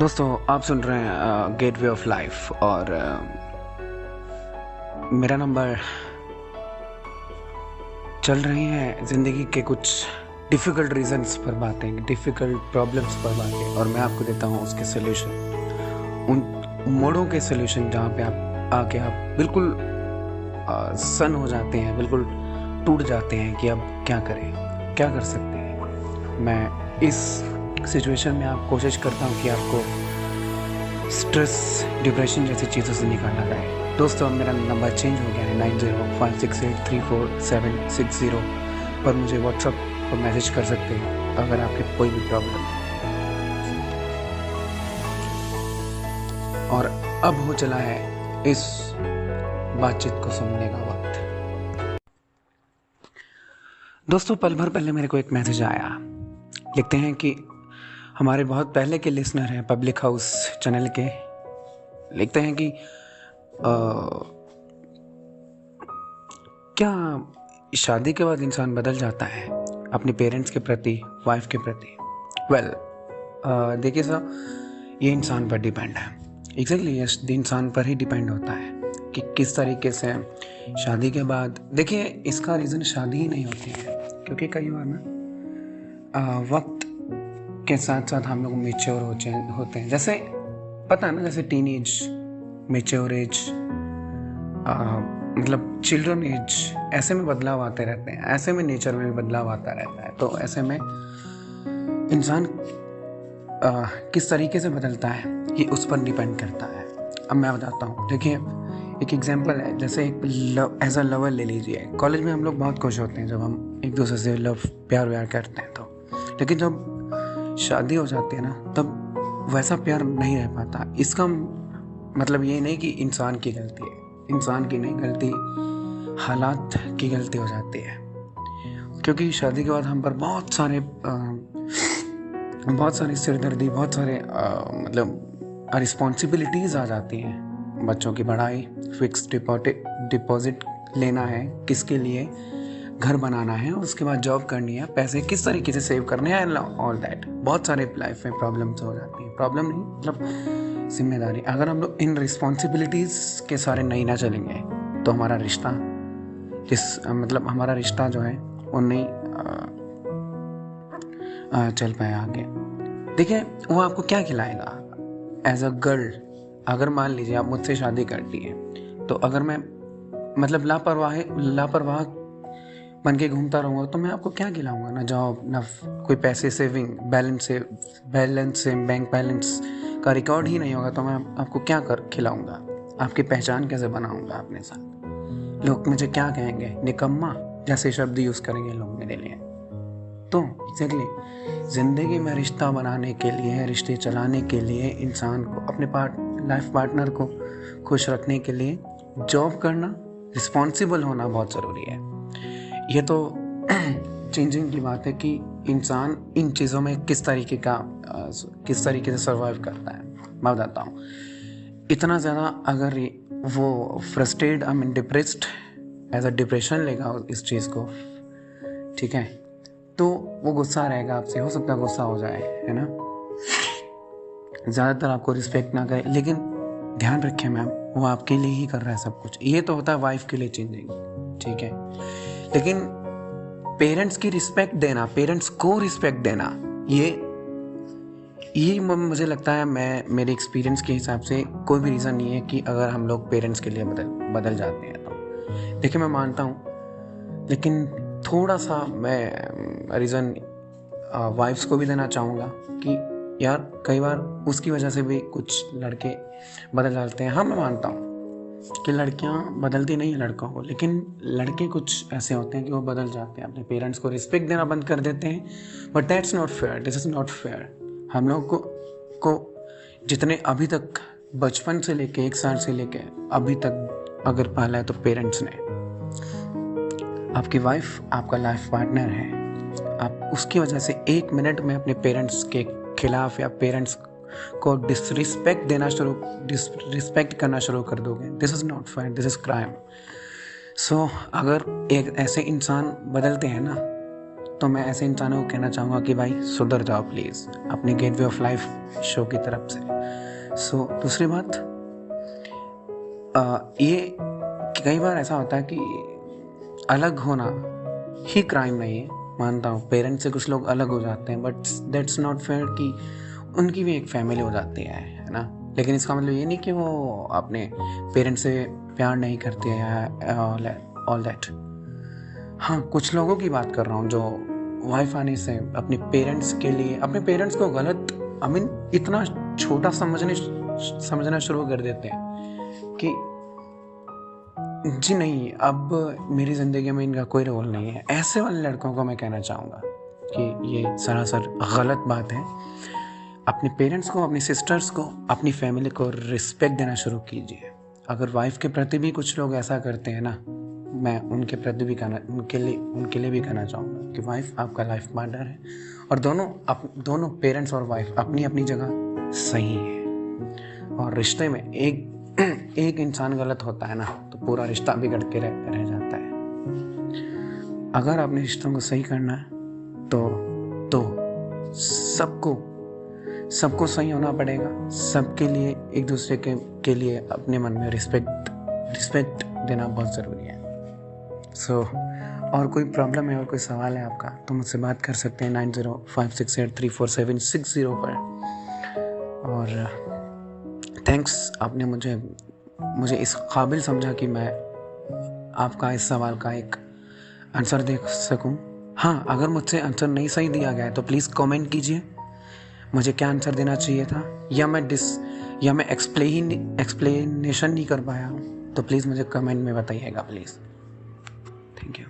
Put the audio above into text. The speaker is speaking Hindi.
दोस्तों आप सुन रहे हैं गेटवे ऑफ लाइफ और मेरा नंबर चल रही हैं ज़िंदगी के कुछ डिफ़िकल्ट रीजंस पर बातें, डिफ़िकल्ट प्रॉब्लम्स पर बातें, और मैं आपको देता हूँ उसके सोल्यूशन, उन मोड़ों के सोल्यूशन जहाँ पे आप आके आप बिल्कुल सन हो जाते हैं, बिल्कुल टूट जाते हैं कि अब क्या करें, क्या कर सकते हैं। मैं इस सिचुएशन में आप कोशिश करता हूँ कि आपको स्ट्रेस, डिप्रेशन जैसी चीज़ों से निकाला जाए। दोस्तों मेरा नंबर चेंज हो गया है 9056834760 पर मुझे व्हाट्सएप पर मैसेज कर सकते हैं अगर आपकी कोई भी प्रॉब्लम है। और अब हो चला है इस बातचीत को सुनने का वक्त। दोस्तों पल भर पहले मेरे को एक मैसेज आया, लिखते हैं कि हमारे बहुत पहले के लिसनर हैं पब्लिक हाउस चैनल के, लिखते हैं कि क्या शादी के बाद इंसान बदल जाता है अपने पेरेंट्स के प्रति, वाइफ के प्रति। वेल देखिए सर, ये इंसान पर डिपेंड है। एग्जैक्टली ये इंसान पर ही डिपेंड होता है कि किस तरीके से शादी के बाद। देखिए इसका रीज़न शादी ही नहीं होती है, क्योंकि कई बार ना वक्त के साथ साथ हम लोग मेच्योर होते हैं। जैसे पता है ना, जैसे टीन एज, मेच्योर एज, मतलब चिल्ड्रन एज, ऐसे में बदलाव आते रहते हैं, ऐसे में नेचर में भी बदलाव आता रहता है। तो ऐसे में इंसान किस तरीके से बदलता है ये उस पर डिपेंड करता है। अब मैं बताता हूँ, देखिए एक एग्जांपल है, जैसे एक एज अ लवर ले लीजिए। कॉलेज में हम लोग बहुत खुश होते हैं जब हम एक दूसरे से प्यार व्यार करते हैं, तो लेकिन जब शादी हो जाती है ना, तब वैसा प्यार नहीं रह पाता। इसका मतलब ये नहीं कि इंसान की गलती है, इंसान की नहीं गलती, हालात की गलती हो जाती है। क्योंकि शादी के बाद हम पर बहुत सारी सिरदर्दी, बहुत सारे मतलब रिस्पॉन्सिबिलिटीज़ आ जाती हैं। बच्चों की पढ़ाई, फिक्स डिपॉजिट लेना है, किसके लिए घर बनाना है, उसके बाद जॉब करनी है, पैसे किस तरीके से सेव करने हैं, ऑल दैट। बहुत सारे लाइफ में प्रॉब्लम्स हो जाती हैं। प्रॉब्लम नहीं मतलब जिम्मेदारी। अगर हम लोग इन रिस्पॉन्सिबिलिटीज़ के सारे नहीं ना चलेंगे तो हमारा रिश्ता हमारा रिश्ता जो है वो नहीं चल पाए आगे। देखिए वो आपको क्या खिलाएगा एज अ गर्ल। अगर मान लीजिए आप मुझसे शादी करती है, तो अगर मैं मतलब लापरवाह बन के घूमता रहूँगा तो मैं आपको क्या खिलाऊंगा? ना जॉब, ना कोई पैसे सेविंग, बैलेंस से बैंक बैलेंस का रिकॉर्ड ही नहीं होगा तो मैं आपको क्या खिलाऊंगा? आपकी पहचान कैसे बनाऊंगा अपने साथ? लोग मुझे क्या कहेंगे? निकम्मा जैसे शब्द यूज़ करेंगे लोग मेरे लिए। तो एग्जैक्टली ज़िंदगी में रिश्ता बनाने के लिए, रिश्ते चलाने के लिए, इंसान को अपने लाइफ पार्टनर को खुश रखने के लिए जॉब करना, रिस्पॉन्सिबल होना बहुत ज़रूरी है। ये तो चेंजिंग की बात है कि इंसान इन चीज़ों में किस तरीके से सर्वाइव करता है। मैं बताता हूँ, इतना ज़्यादा अगर वो frustrated, I mean depressed, as a depression लेगा इस चीज़ को, ठीक है, तो वो गुस्सा रहेगा आपसे, हो सकता है गुस्सा हो जाए, है ना, ज़्यादातर आपको रिस्पेक्ट ना करे। लेकिन ध्यान रखें मैम, वो आपके लिए ही कर रहा है सब कुछ। ये तो होता है वाइफ के लिए चेंजिंग, ठीक है, लेकिन पेरेंट्स की रिस्पेक्ट देना, पेरेंट्स को रिस्पेक्ट देना, ये मुझे लगता है, मेरे एक्सपीरियंस के हिसाब से कोई भी रीज़न नहीं है कि अगर हम लोग पेरेंट्स के लिए बदल जाते हैं तो। देखिए मैं मानता हूँ, लेकिन थोड़ा सा मैं रीज़न वाइफ्स को भी देना चाहूँगा कि यार कई बार उसकी वजह से भी कुछ लड़के बदल जाते हैं। हाँ मैं मानता हूँ कि लड़कियां बदलती नहीं है लड़कों को, लेकिन लड़के कुछ ऐसे होते हैं कि वो बदल जाते हैं, अपने पेरेंट्स को रिस्पेक्ट देना बंद कर देते हैं। But that's not fair, this is not fair. हम लोग को जितने अभी तक, बचपन से लेके 1 साल से लेके अभी तक अगर पाला है तो पेरेंट्स ने। आपकी वाइफ आपका लाइफ पार्टनर है, आप उसकी वजह से 1 मिनट में अपने पेरेंट्स के खिलाफ या पेरेंट्स को डिसरिस्पेक्ट करना शुरू कर दोगे, this is not fair, this is crime. So अगर एक ऐसे इंसान बदलते हैं ना, तो मैं ऐसे इंसानों को कहना चाहूँगा कि भाई सुधर जाओ प्लीज़ अपने गेटवे ऑफ लाइफ शो की तरफ से। सो दूसरी बात, ये कई बार ऐसा होता है कि अलग होना ही क्राइम नहीं है, मानता हूँ पेरेंट्स से कुछ लोग अलग हो जाते हैं, बट दैट्स नॉट फेयर कि उनकी भी एक फैमिली हो जाती है ना। लेकिन इसका मतलब ये नहीं कि वो अपने पेरेंट्स से प्यार नहीं करते या ऑल दैट। हाँ, कुछ लोगों की बात कर रहा हूँ जो वाइफ आने से अपने पेरेंट्स के लिए, अपने पेरेंट्स को गलत इतना छोटा समझना शुरू कर देते हैं कि जी नहीं, अब मेरी ज़िंदगी में इनका कोई रोल नहीं है। ऐसे वाले लड़कों को मैं कहना चाहूँगा कि ये सरासर गलत बात है। अपने पेरेंट्स को, अपनी सिस्टर्स को, अपनी फैमिली को रिस्पेक्ट देना शुरू कीजिए। अगर वाइफ के प्रति भी कुछ लोग ऐसा करते हैं ना, मैं उनके प्रति भी उनके लिए भी कहना चाहूँगा कि वाइफ आपका लाइफ पार्टनर है और दोनों पेरेंट्स और वाइफ अपनी अपनी जगह सही है। और रिश्ते में एक इंसान गलत होता है ना तो पूरा रिश्ता बिगड़ के रह जाता है। अगर अपने रिश्तों को सही करना है तो सबको सही होना पड़ेगा। सबके लिए, एक दूसरे के लिए अपने मन में रिस्पेक्ट देना बहुत ज़रूरी है। और कोई प्रॉब्लम है और कोई सवाल है आपका तो मुझसे बात कर सकते हैं 9056834760 पर। और थैंक्स, आपने मुझे इस काबिल समझा कि मैं आपका इस सवाल का एक आंसर दे सकूं। हाँ, अगर मुझसे आंसर नहीं सही दिया गया है तो प्लीज़ कमेंट कीजिए मुझे क्या आंसर देना चाहिए था, या मैं एक्सप्लेनेशन नहीं कर पाया हूँ तो प्लीज़ मुझे कमेंट में बताइएगा प्लीज़। Thank you.